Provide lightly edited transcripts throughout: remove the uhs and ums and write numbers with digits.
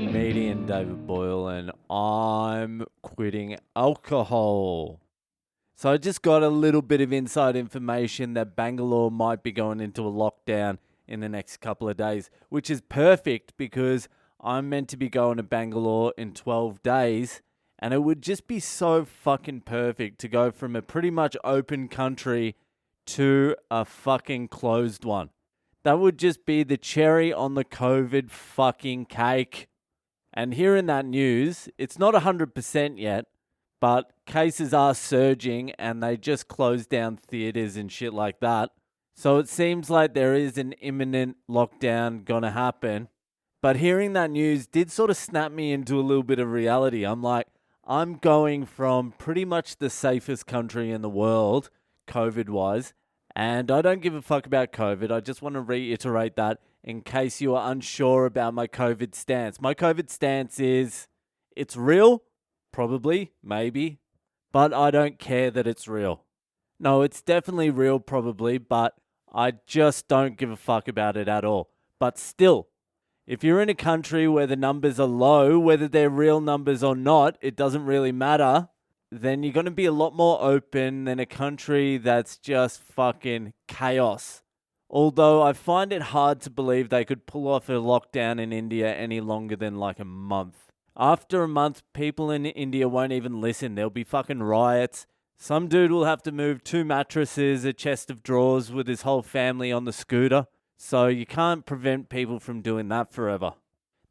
comedian David Boyle, and I'm quitting alcohol. So I just got a little bit of inside information that Bangalore might be going into a lockdown in the next couple of days, which is perfect because I'm meant to be going to Bangalore in 12 days, and it would just be so fucking perfect to go from a pretty much open country to a fucking closed one. That would just be the cherry on the COVID fucking cake. And hearing that news, it's not 100% yet, but cases are surging and they just closed down theaters and shit like that. So it seems like there is an imminent lockdown gonna happen. But hearing that news did sort of snap me into a little bit of reality. I'm like, I'm going from pretty much the safest country in the world, COVID-wise, and I don't give a fuck about COVID. I just want to reiterate that in case you are unsure about my COVID stance. My COVID stance is, it's real, probably, maybe, but I don't care that it's real. No, it's definitely real, probably, but I just don't give a fuck about it at all. But still, if you're in a country where the numbers are low, whether they're real numbers or not, it doesn't really matter, then you're going to be a lot more open than a country that's just fucking chaos. Although I find it hard to believe they could pull off a lockdown in India any longer than like a month. After a month, people in India won't even listen. There'll be fucking riots. Some dude will have to move 2 mattresses, a chest of drawers with his whole family on the scooter. So you can't prevent people from doing that forever.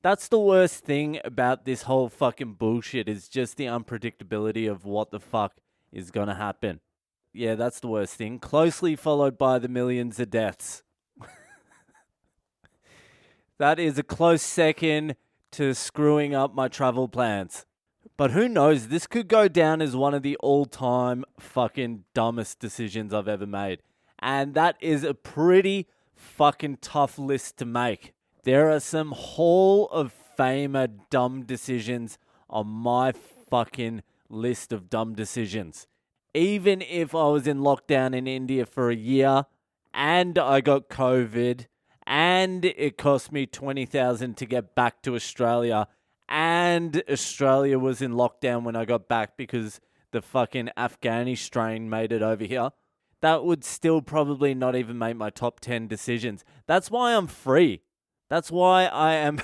That's the worst thing about this whole fucking bullshit, is just the unpredictability of what the fuck is going to happen. Yeah, that's the worst thing. Closely followed by the millions of deaths. That is a close second to screwing up my travel plans. But who knows, this could go down as one of the all-time fucking dumbest decisions I've ever made. And that is a pretty fucking tough list to make. There are some Hall of Famer dumb decisions on my fucking list of dumb decisions. Even if I was in lockdown in India for a year and I got COVID and it cost me $20,000 to get back to Australia and Australia was in lockdown when I got back because the fucking Afghani strain made it over here, that would still probably not even make my top 10 decisions. That's why I'm free. That's why I am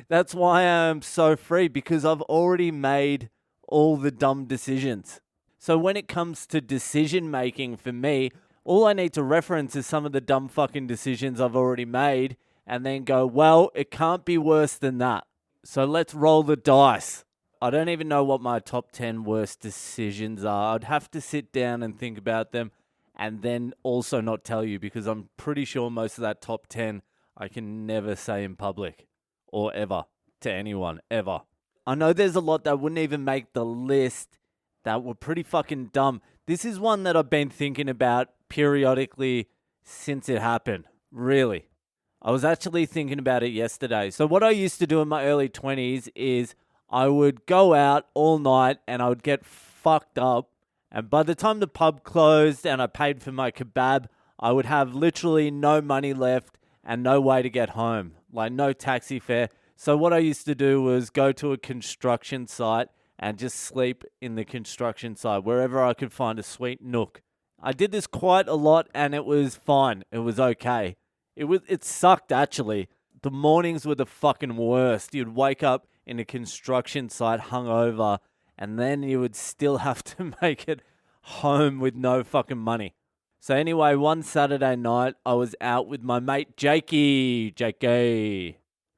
that's why I am so free, because I've already made all the dumb decisions. So when it comes to decision making for me, all I need to reference is some of the dumb fucking decisions I've already made and then go, well, it can't be worse than that. So let's roll the dice. I don't even know what my top 10 worst decisions are. I'd have to sit down and think about them and then also not tell you, because I'm pretty sure most of that top 10 I can never say in public or ever to anyone, ever. I know there's a lot that wouldn't even make the list that were pretty fucking dumb. This is one that I've been thinking about periodically since it happened, really. I was actually thinking about it yesterday. So what I used to do in my early 20s is I would go out all night and I would get fucked up. And by the time the pub closed and I paid for my kebab, I would have literally no money left and no way to get home, like no taxi fare. So what I used to do was go to a construction site and just sleep in the construction site, wherever I could find a sweet nook. I did this quite a lot and it was fine. It was okay. It sucked, actually. The mornings were the fucking worst. You'd wake up in a construction site hungover and then you would still have to make it home with no fucking money. So anyway, one Saturday night, I was out with my mate Jakey,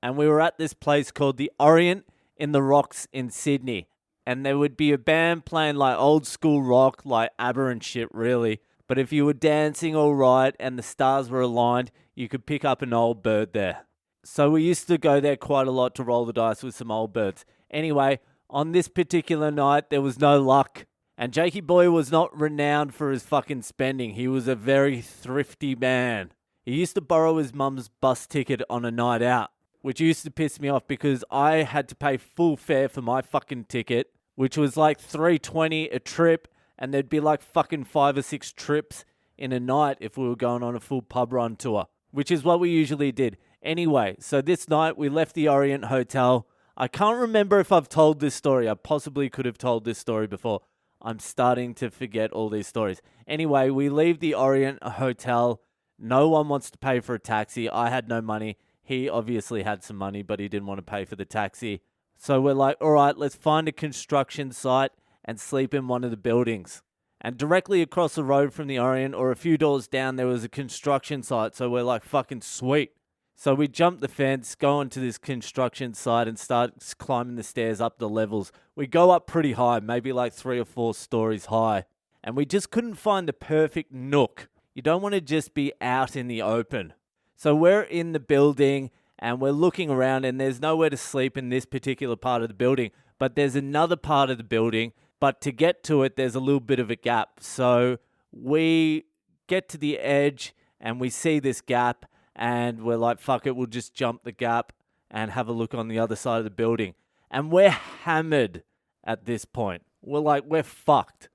and we were at this place called the Orient in the Rocks in Sydney. And there would be a band playing like old school rock, like ABBA and shit, really. But if you were dancing all right and the stars were aligned, you could pick up an old bird there. So we used to go there quite a lot to roll the dice with some old birds. Anyway, on this particular night, there was no luck. And Jakey Boy was not renowned for his fucking spending. He was a very thrifty man. He used to borrow his mum's bus ticket on a night out, which used to piss me off because I had to pay full fare for my fucking ticket, which was like $3.20 a trip, and there'd be like fucking 5 or 6 trips in a night if we were going on a full pub run tour, which is what we usually did. Anyway, so this night we left the Orient Hotel. I can't remember if I've told this story. I possibly could have told this story before. I'm starting to forget all these stories. Anyway, we leave the Orient Hotel. No one wants to pay for a taxi. I had no money. He obviously had some money, but he didn't want to pay for the taxi. So we're like, all right, let's find a construction site and sleep in one of the buildings. And directly across the road from the Orient, or a few doors down, there was a construction site. So we're like, fucking sweet. So we jump the fence, go onto this construction site and start climbing the stairs up the levels. We go up pretty high, maybe like 3 or 4 stories high. And we just couldn't find the perfect nook. You don't want to just be out in the open. So we're in the building and we're looking around and there's nowhere to sleep in this particular part of the building. But there's another part of the building. But to get to it, there's a little bit of a gap. So we get to the edge and we see this gap. And we're like, fuck it, we'll just jump the gap and have a look on the other side of the building. And we're hammered at this point. We're like, we're fucked.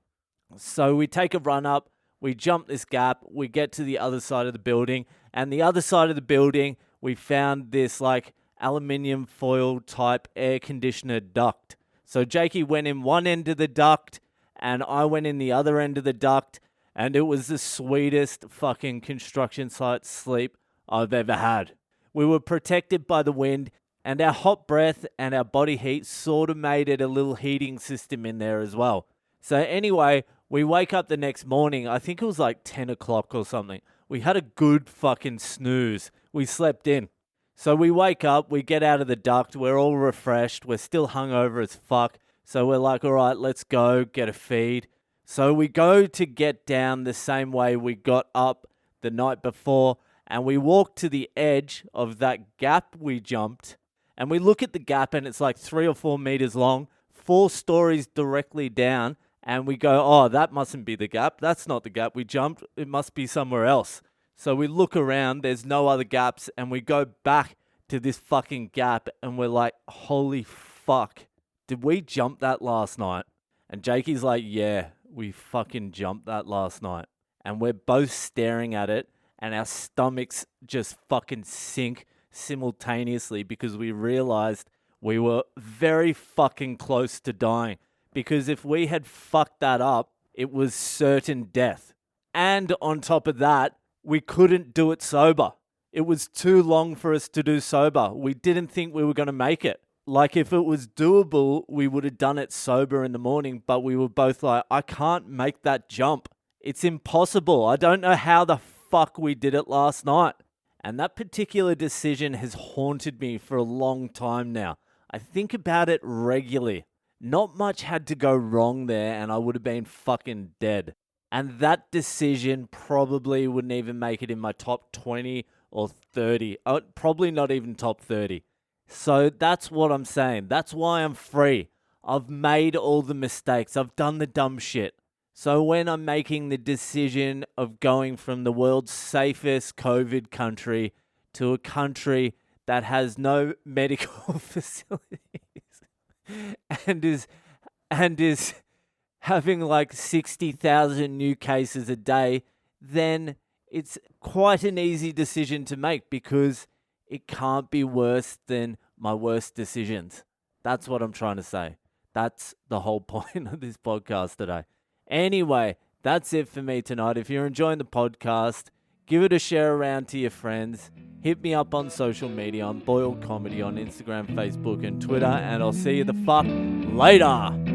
So we take a run up, we jump this gap, we get to the other side of the building. And the other side of the building, we found this like aluminium foil type air conditioner duct. So Jakey went in one end of the duct and I went in the other end of the duct. And it was the sweetest fucking construction site sleep I've ever had. We were protected by the wind and our hot breath and our body heat sort of made it a little heating system in there as well. So anyway, we wake up the next morning. I think it was like 10 o'clock or something. We had a good fucking snooze. We slept in. So we wake up, we get out of the duct. We're all refreshed. We're still hungover as fuck. So we're like, all right, let's go get a feed. So we go to get down the same way we got up the night before. And we walk to the edge of that gap we jumped. And we look at the gap and it's like 3 or 4 meters long, 4 stories directly down. And we go, oh, that mustn't be the gap. That's not the gap we jumped. It must be somewhere else. So we look around. There's no other gaps. And we go back to this fucking gap. And we're like, holy fuck. Did we jump that last night? And Jakey's like, yeah, we fucking jumped that last night. And we're both staring at it. And our stomachs just fucking sink simultaneously because we realized we were very fucking close to dying. Because if we had fucked that up, it was certain death. And on top of that, we couldn't do it sober. It was too long for us to do sober. We didn't think we were going to make it. Like if it was doable, we would have done it sober in the morning. But we were both like, I can't make that jump. It's impossible. I don't know how the fuck we did it last night. And that particular decision has haunted me for a long time now. I think about it regularly. Not much had to go wrong there and I would have been fucking dead. And that decision probably wouldn't even make it in my top 20 or 30. Probably not even top 30. So that's what I'm saying. That's why I'm free. I've made all the mistakes. I've done the dumb shit. So when I'm making the decision of going from the world's safest COVID country to a country that has no medical facilities and is having like 60,000 new cases a day, then it's quite an easy decision to make because it can't be worse than my worst decisions. That's what I'm trying to say. That's the whole point of this podcast today. Anyway, that's it for me tonight. If you're enjoying the podcast, give it a share around to your friends. Hit me up on social media. I'm Boyle Comedy on Instagram, Facebook, and Twitter. And I'll see you the fuck later.